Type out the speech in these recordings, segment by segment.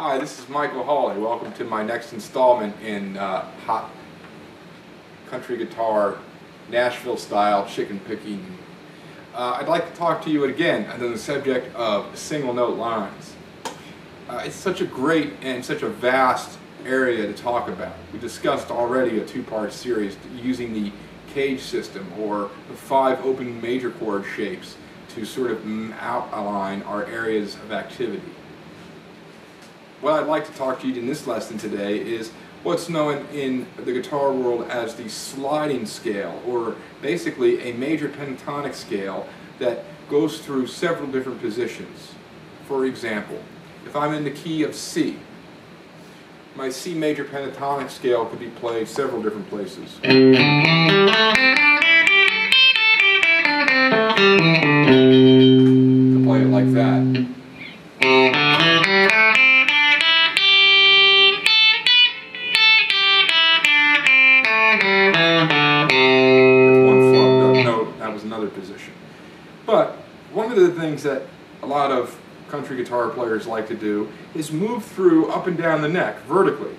Hi, this is Michael Hawley. Welcome to my next installment in hot country guitar, Nashville style chicken picking. I'd like to talk to you again on the subject of single note lines. It's such a great and such a vast area to talk about. We discussed already a two-part series using the cage system or the 5 open major chord shapes to sort of outline our areas of activity. What I'd like to talk to you in this lesson today is what's known in the guitar world as the sliding scale, or basically a major pentatonic scale that goes through several different positions. For example, if I'm in the key of C, my C major pentatonic scale could be played several different places. To play it like that. Another position. But one of the things that a lot of country guitar players like to do is move through up and down the neck vertically.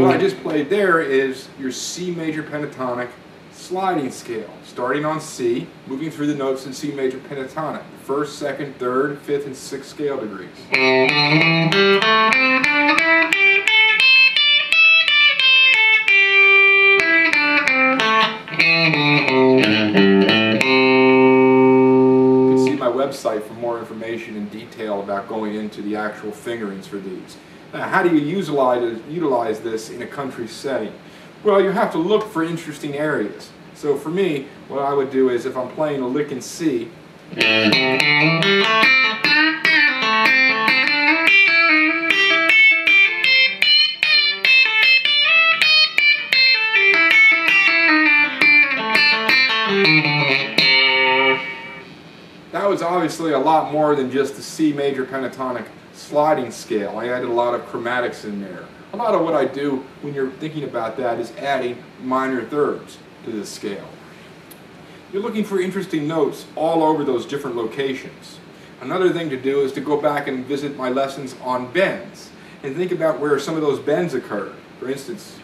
What I just played there is your C major pentatonic sliding scale, starting on C, moving through the notes in C major pentatonic, first, second, third, fifth, and sixth scale degrees. You can see my website for more information and detail about going into the actual fingerings for these. Now, how do you utilize this in a country setting? Well, you have to look for interesting areas. So for me, what I would do is if I'm playing a lick in C, that was obviously a lot more than just the C major pentatonic sliding scale. I added a lot of chromatics in there. A lot of what I do when you're thinking about that is adding minor thirds to this scale. You're looking for interesting notes all over those different locations. Another thing to do is to go back and visit my lessons on bends and think about where some of those bends occurred. For instance,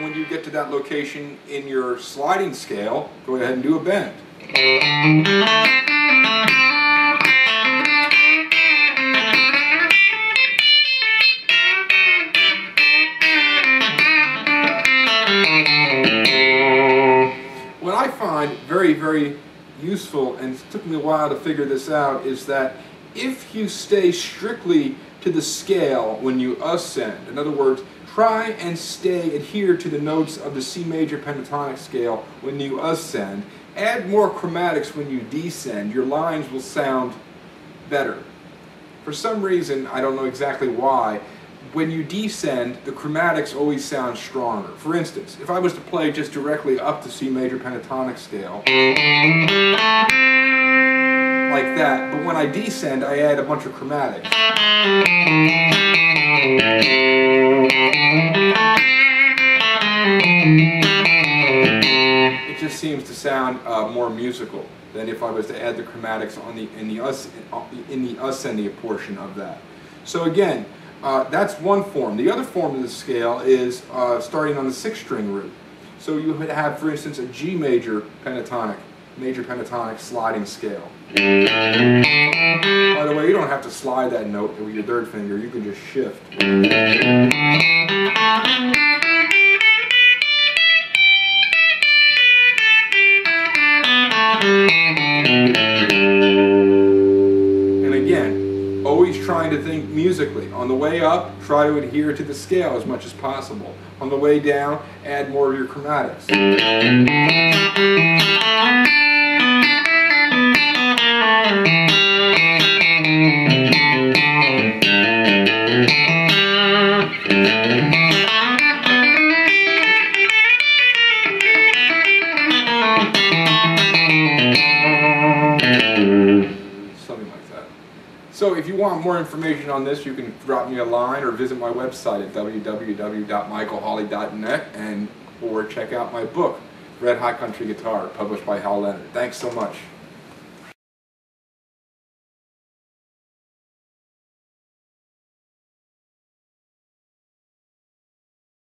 when you get to that location in your sliding scale, go ahead and do a bend. What I find very, very useful, and it took me a while to figure this out, is that if you stay strictly to the scale when you ascend, in other words, try and adhere to the notes of the C major pentatonic scale when you ascend, add more chromatics when you descend, your lines will sound better. For some reason, I don't know exactly why, when you descend, the chromatics always sound stronger. For instance, if I was to play just directly up the C major pentatonic scale, like that, but when I descend, I add a bunch of chromatics. It just seems to sound more musical than if I was to add the chromatics on in the ascending portion of that. So again, that's one form. The other form of the scale is starting on the 6th string root. So you would have, for instance, a G major pentatonic sliding scale. By the way, you don't have to slide that note with your 3rd finger, you can just shift. And again, always trying to think musically. On the way up, try to adhere to the scale as much as possible. On the way down, add more of your chromatics. So if you want more information on this, you can drop me a line or visit my website at www.michaelhawley.net or check out my book, Red Hot Country Guitar, published by Howley. Thanks so much.